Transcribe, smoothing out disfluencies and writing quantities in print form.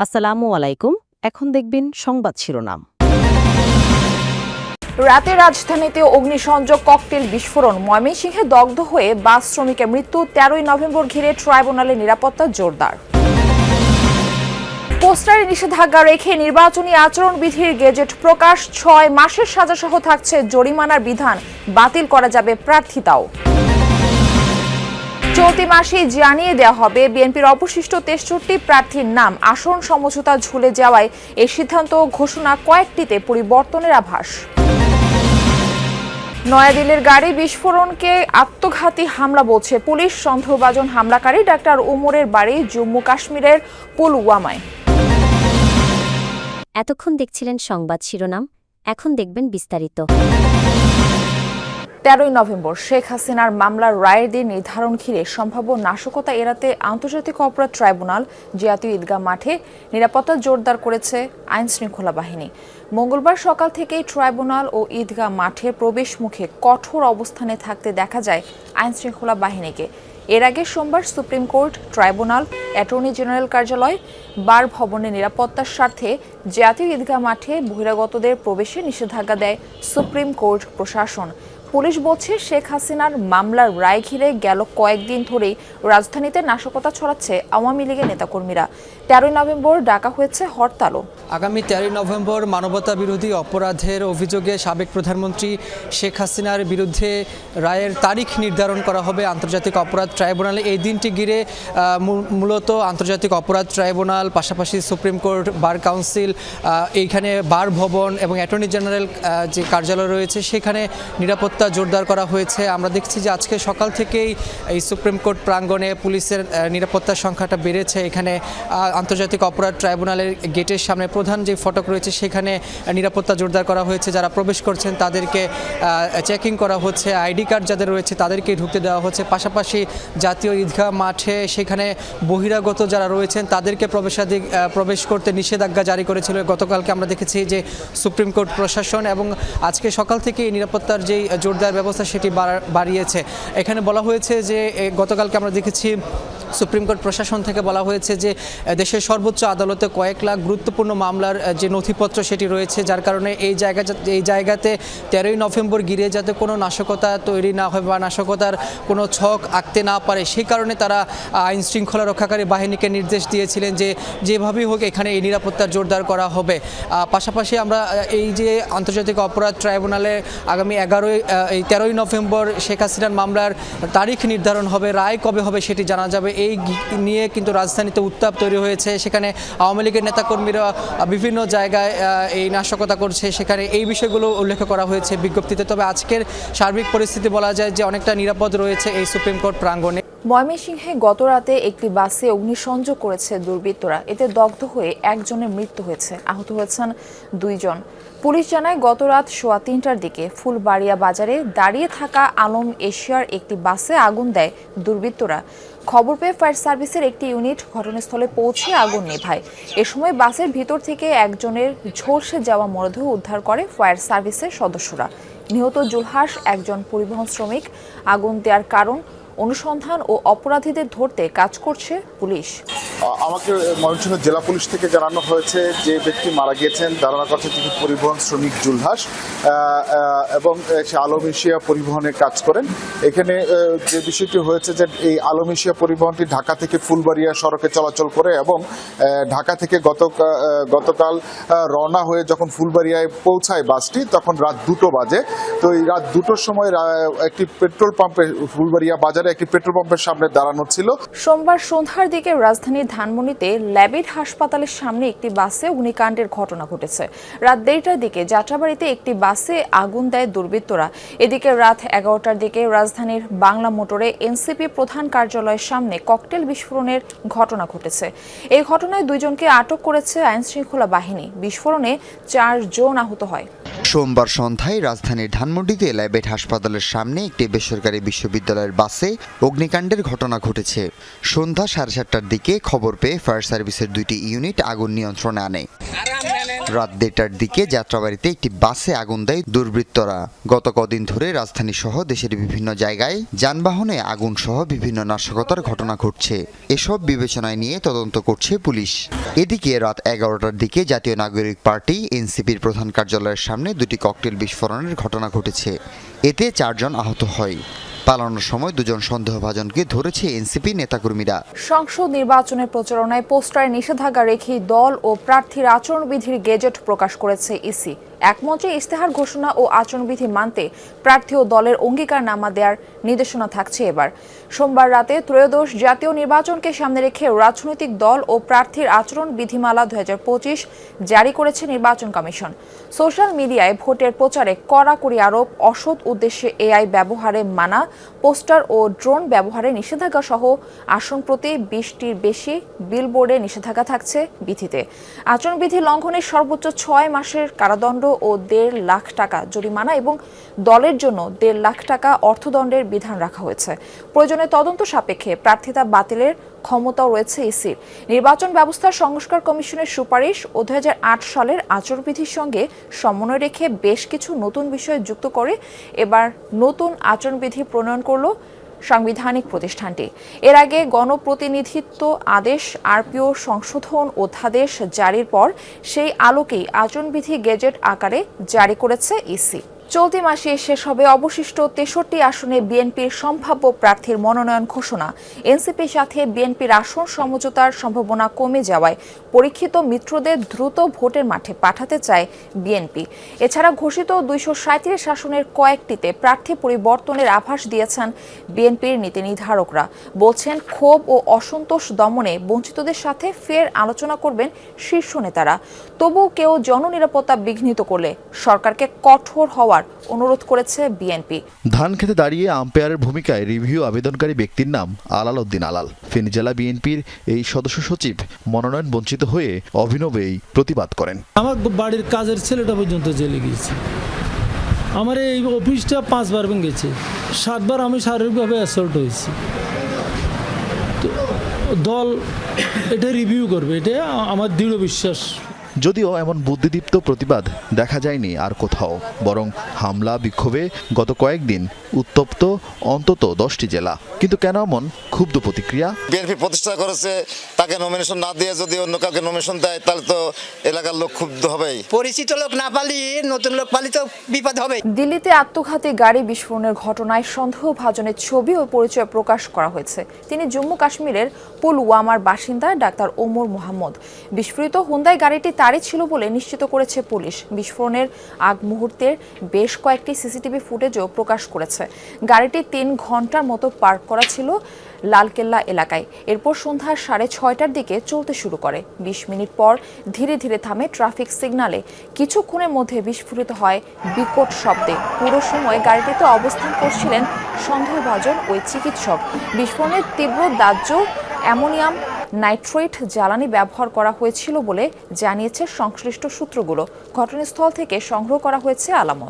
আসসালামু আলাইকুম। এখন দেখবেন সংবাদ শিরোনাম। রাতে রাজধানীতে অগ্নিসংযোগ ককটেল বিস্ফোরণ, ময়মনসিংহে দগ্ধ হয়ে বাস শ্রমিকের মৃত্যু। 13ই নভেম্বর ঘিরে ট্রাইব্যুনালে নিরাপত্তা জোরদার। পোস্টারে নিষেধাজ্ঞা রেখে নির্বাচনী আচরণবিধির গেজেট প্রকাশ। 6 মাসের সাজাসহ থাকছে জরিমানার বিধান, বাতিল করা যাবে প্রার্থিতাও। চলতি মাসেই জানিয়ে দেওয়া হবে বিএনপির অবশিষ্ট 63 প্রার্থীর নাম। আসন সমঝোতা ঝুলে যাওয়ায় এই সিদ্ধান্ত ঘোষণা, কয়েকটিতে পরিবর্তনের আভাস। নয়াদিল্লির গাড়ি বিস্ফোরণকে আত্মঘাতী হামলা বলছে পুলিশ। সন্দেহভাজন হামলাকারী ডাক্তার উমরের বাড়ি জম্মু কাশ্মীরের পুলওয়ামায়। এতক্ষণ দেখছিলেন সংবাদ শিরোনাম, এখন দেখবেন বিস্তারিত। 13ই নভেম্বর শেখ হাসিনার মামলার রায়ের দিন নির্ধারণ ঘিরে সম্ভাব্য নাশকতা এড়াতে আন্তর্জাতিক অপরাধ ট্রাইব্যুনাল জাতীয় ঈদগাহ মাঠে নিরাপত্তা জোরদার করেছে আইন শৃঙ্খলা বাহিনী। মঙ্গলবার সকাল থেকেই ট্রাইব্যুনাল ও ঈদগাহ মাঠে প্রবেশ মুখে কঠোর অবস্থানে থাকতে দেখা যায় আইন শৃঙ্খলা বাহিনীকে। এর আগে সোমবার supreme court, tribunal, attorney general কার্যালয়, বার ভবনের নিরাপত্তার স্বার্থে জাতীয় ঈদগাহ মাঠে বহিরাগতদের প্রবেশে নিষেধাজ্ঞা দেয় সুপ্রিম কোর্ট প্রশাসন। পুলিশ বলছে, শেখ হাসিনার মামলার রায় ঘিরে গেল কয়েকদিন ধরেই রাজধানীতে নাশকতা ছড়াচ্ছে আওয়ামী লীগের নেতাকর্মীরা। 13ই নভেম্বর ডাকা হয়েছে হরতালও। আগামী 13ই নভেম্বর মানবতা বিরোধী অপরাধের অভিযোগে সাবেক প্রধানমন্ত্রী শেখ হাসিনার বিরুদ্ধে রায়ের তারিখ নির্ধারণ করা হবে আন্তর্জাতিক অপরাধ ট্রাইব্যুনালে। এই দিনটি ঘিরে মূলত আন্তর্জাতিক অপরাধ ট্রাইব্যুনাল, পাশাপাশি সুপ্রিম কোর্ট, বার কাউন্সিল, এইখানে বার ভবন এবং অ্যাটর্নি জেনারেল যে কার্যালয় রয়েছে সেখানে নিরাপত্তা জোরদার করা হয়েছে। আমরা দেখছি যে আজকে সকাল থেকেই এই সুপ্রিম কোর্ট প্রাঙ্গণে পুলিশের নিরাপত্তার সংখ্যাটা বেড়েছে। এখানে আন্তর্জাতিক অপরাধ ট্রাইব্যুনালের গেটের সামনে প্রধান যে ফটক রয়েছে সেখানে নিরাপত্তা জোরদার করা হয়েছে। যারা প্রবেশ করছেন তাদেরকে চেকিং করা হচ্ছে, আইডি কার্ড যাদের রয়েছে তাদেরকে ঢুকতে দেওয়া হচ্ছে। পাশাপাশি জাতীয় ঈদগাহ মাঠে সেখানে বহিরাগত যারা রয়েছেন তাদেরকে প্রবেশ করতে নিষেধাজ্ঞা জারি করেছিল গতকালকে। আমরা দেখেছি যে সুপ্রিম কোর্ট প্রশাসন, এবং আজকে সকাল থেকে নিরাপত্তার যেই জোরদার ব্যবস্থা সেটি বাড়িয়েছে। এখানে বলা হয়েছে যে গতকালকে আমরা দেখেছি সুপ্রিম কোর্ট প্রশাসন থেকে বলা হয়েছে যে দেশের সর্বোচ্চ আদালতে কয়েক লাখ গুরুত্বপূর্ণ মামলার যে নথিপত্র সেটি রয়েছে, যার কারণে এই জায়গাতে 13ই নভেম্বর ঘিরে যাতে কোনো নাশকতা তৈরি না হয় বা নাশকতার কোনো ছক আঁকতে না পারে, সেই কারণে তারা আইন শৃঙ্খলা রক্ষাকারী বাহিনীকে নির্দেশ দিয়েছিলেন যে যেভাবেই হোক এখানে এই নিরাপত্তা জোরদার করা হবে। পাশাপাশি আমরা এই যে আন্তর্জাতিক অপরাধ ট্রাইব্যুনালে আগামী 13ই নভেম্বর শেখ হাসিনার মামলার তারিখ নির্ধারণ হবে, রায় কবে হবে সেটি জানা যাবে। এই নিয়ে কিন্তু রাজধানীতে উত্তাপ তৈরি হয়েছে। সেখানে আওয়ামী লীগের নেতাকর্মীরা বিভিন্ন জায়গায় এই নাশকতা করছে, সেখানে এই বিষয়গুলো উল্লেখ করা হয়েছে বিজ্ঞপ্তিতে। তবে আজকের সার্বিক পরিস্থিতি বলা যায় যে অনেকটা নিরাপদ রয়েছে এই সুপ্রিম কোর্ট প্রাঙ্গণে। ময়মনসিংহে গতরাতে একটি বাসে অগ্নিসংযোগ করেছে দুর্বৃত্তরা। এতে দগ্ধ হয়ে একজনের মৃত্যু হয়েছে, আহত হয়েছেন 2 জন। পুলিশ জানায়, গতরাত সোয়া 3টার দিকে ফুলবাড়িয়া বাজারে দাঁড়িয়ে থাকা আলম এশিয়ার একটি বাসে আগুন দেয় দুর্বৃত্তরা। খবর পেয়ে ফায়ার সার্ভিসের একটি ইউনিট ঘটনাস্থলে পৌঁছে আগুন নেভায়। এ সময় বাসের ভিতর থেকে একজনের ঝলসে যাওয়া মরদেহ উদ্ধার করে ফায়ার সার্ভিসের সদস্যরা। নিহত জুলহাস একজন পরিবহন শ্রমিক। আগুন দেওয়ার কারণ অনুসন্ধান ও অপরাধীদের ধরতে কাজ করছে পুলিশ। আমাকে ময়মনসিংহ জেলা পুলিশ থেকে জানানো হয়েছে যে ব্যক্তি মারা গিয়েছেন ধারণা করছে তিনি পরিবহন শ্রমিক জুলহাস, এবং সে আলম এশিয়া পরিবহনে কাজ করেন। এখানে যে বিষয়টি হয়েছে যে এই আলম এশিয়া পরিবহনটি ঢাকা থেকে ফুলবাড়িয়া সড়কে চলাচল করে, এবং ঢাকা থেকে গতকাল রওনা হয়ে যখন ফুলবাড়িয়ায় পৌঁছায় বাসটি তখন রাত 2টো বাজে। তো এই রাত 2টোর সময় একটি পেট্রোল পাম্পে, ফুলবাড়িয়া বাজারে একটি পেট্রোল পাম্পের সামনে দাঁড়ানো ছিল। সোমবার সন্ধ্যার দিকে রাজধানীর ধানমন্ডিতে ল্যাবেট হাসপাতালের সামনে একটি বাসে অগ্নিকাণ্ডের ঘটনা ঘটেছে। রাত 1:30টার দিকে যাত্রাবাড়িতে একটি বাসে আগুন দেয় দুর্বৃত্তরা। এদিকে রাত 11টার দিকে রাজধানীর বাংলা মোটরে এনসিপি প্রধান কার্যালয়ের সামনে ককটেল বিস্ফোরণের ঘটনা ঘটেছে। এই ঘটনায় 2 জনকে আটক করেছে আইন শৃঙ্খলা বাহিনী। বিস্ফোরণে 4 জন আহত হয়। সোমবার সন্ধ্যায় রাজধানীর ধানমন্ডিতে ল্যাবেট হাসপাতালের সামনে একটি বেসরকারি বিশ্ববিদ্যালয়ের বাসে অগ্নিকাণ্ডের ঘটনা ঘটেছে। সন্ধ্যা 7:30টার দিকে খবর পেয়ে ফায়ার সার্ভিসের 2টি ইউনিট আগুন নিয়ন্ত্রণে আনে। রাত 1:30টার দিকে যাত্রাবাড়িতে একটি বাসে আগুন দেয় দুর্বৃত্তরা। গত কদিন ধরে রাজধানী সহ দেশের বিভিন্ন জায়গায় যানবাহনে আগুন সহ বিভিন্ন নাশকতার ঘটনা ঘটছে। এসব বিবেচনায় নিয়ে তদন্ত করছে পুলিশ। এদিকে রাত 11টার দিকে জাতীয় নাগরিক পার্টি এনসিপির প্রধান কার্যালয়ের সামনে 2টি ককটেল বিস্ফোরণের ঘটনা ঘটেছে। এতে 4 জন আহত হয়। পালানোর সময় 2 জন সন্দেহভাজনকে ধরেছে এনসিপি নেতাকর্মীরা। সংসদ নির্বাচনের প্রচারণায় পোস্টারে নিষেধাজ্ঞা রেখে দল ও প্রার্থীর আচরণবিধির গেজেট প্রকাশ করেছে ইসি। একমঞ্চে ইস্তেহার ঘোষণা ও আচরণবিধি মানতে প্রার্থী ও দলের অঙ্গীকারনামা দেওয়ার নির্দেশনা থাকছে এবার। সোমবার রাতে ত্রয়োদশ জাতীয় নির্বাচনকে সামনে রেখে রাজনৈতিক দল ও প্রার্থীর আচরণ বিধিমালা 2025 জারি করেছে নির্বাচন কমিশন। সোশ্যাল মিডিয়ায় ভোটের প্রচারে কড়াকড়ি আরোপ, অসৎ উদ্দেশ্যে এআই ব্যবহারে মানা, পোস্টার ও ড্রোন ব্যবহারে নিষেধাজ্ঞা সহ আসন প্রতি 20টির বেশি বিলবোর্ডে নিষেধাজ্ঞা থাকছে বিধিতে। আচরণবিধি লঙ্ঘনের সর্বোচ্চ 6 মাসের কারাদণ্ড ও 1.5 লাখ টাকা জরিমানা এবং দলের জন্য 1.5 লাখ টাকা অর্থদণ্ডের বিধান রাখা হয়েছে। প্রয়োজনে তদন্ত সাপেক্ষে প্রার্থিতা বাতিলের ক্ষমতাও রয়েছে ইসির। নির্বাচন ব্যবস্থার সংস্কার কমিশনের সুপারিশ ও 2008 সালের আচরণবিধির সঙ্গে সমন্বয় রেখে বেশ কিছু নতুন বিষয় যুক্ত করে এবার নতুন আচরণবিধি প্রণয়ন করল সাংবিধানিক প্রতিষ্ঠানটি। এর আগে গণপ্রতিনিধিত্ব আদেশ আরপিও সংশোধন অধ্যাদেশ জারির পর সেই আলোকেই আচরণবিধি গেজেট আকারে জারি করেছে ইসি। চলতি মাসে শেষ হবে অবশিষ্ট 63 আসনে বিএনপির সম্ভাব্য প্রার্থীর মনোনয়ন ঘোষণা। এনসিপির সাথে বিএনপির আসন সমঝোতার সম্ভাবনা কমে যাওয়ায় পরীক্ষিত মিত্রদের দ্রুত ভোটের মাঠে পাঠাতে চায় বিএনপি। এছাড়া ঘোষিত 237 আসনের কয়েকটিতে প্রার্থী পরিবর্তনের আভাস দিয়েছেন বিএনপির নীতি নির্ধারকরা। বলছেন, ক্ষোভ ও অসন্তোষ দমনে বঞ্চিতদের সাথে ফের আলোচনা করবেন শীর্ষ নেতারা। তবুও কেউ জননিরাপত্তা বিঘ্নিত করলে সরকারকে কঠোর হওয়ার অনুরোধ করেছে বিএনপি। ধান খেতে দাঁড়িয়ে আম্পায়ারের ভূমিকায় রিভিউ আবেদনকারী ব্যক্তির নাম আলাল উদ্দিন আলাল। ফেনী জেলা বিএনপির এই সদস্য সচিব মনোনয়ন বঞ্চিত হয়ে অভিনবেই প্রতিবাদ করেন। আমার বাড়ির কাজের ছেলেটা পর্যন্ত জেলে গিয়েছে। আমার এই অফিসটা 5 বার ভেঙেছে, 7 বার আমি শারীরিকভাবে অ্যাসল্ট হয়েছি। দল এটা রিভিউ করবে, এটা আমার দৃঢ় বিশ্বাস। যদিও এমন বুদ্ধিদীপ্ত প্রতিবাদ দেখা যায়নি আর কোথাও, বরং হামলা বিক্ষোভে গত কয়েকদিন উত্তপ্ত অন্তত 10টি জেলা। কিন্তু কেন এমন ক্ষুব্ধ প্রতিক্রিয়া? বিএনপি প্রতিষ্ঠা করেছে, তাকে নমিনেশন না দিয়ে যদি অন্য কাউকে নমিনেশন দেয় তাহলে তো এলাকার লোক ক্ষুব্ধ হবেই। পরিচিত লোক না পালি নতুন লোক পালি তো বিপদ হবে। দিল্লিতে আত্মঘাতী গাড়ি বিস্ফোরণের ঘটনায় সন্দেহভাজনের ছবি ও পরিচয় প্রকাশ করা হয়েছে। তিনি জম্মু কাশ্মীরের পুলওয়ামার বাসিন্দা ডাক্তার ওমর মোহাম্মদ। বিস্ফোরিত হুন্দাই গাড়িটি তারই ছিল বলে নিশ্চিত করেছে পুলিশ। বিস্ফোরণের আগ মুহূর্তের বেশ কয়েকটি সিসিটিভি ফুটেজও প্রকাশ করেছে। গাড়িটি 3 ঘন্টার মতো পার্ক করা ছিল লালকেল্লা এলাকায়। এরপর সন্ধ্যা 6:30টার দিকে চলতে শুরু করে। 20 মিনিট পর ধীরে ধীরে থামে ট্রাফিক সিগন্যালে। কিছুক্ষণের মধ্যে বিস্ফোরিত হয় বিকট শব্দে। পুরো সময় গাড়িটিতে অবস্থান করছিলেন সন্দেহভাজন ওই চিকিৎসক। বিস্ফোরণের তীব্র দাহ্য অ্যামোনিয়াম নাইট্রেট জ্বালানি ব্যবহার করা হয়েছিল বলে জানিয়েছে সংশ্লিষ্ট সূত্রগুলো। ঘটনাস্থল থেকে সংগ্রহ করা হয়েছে আলামত।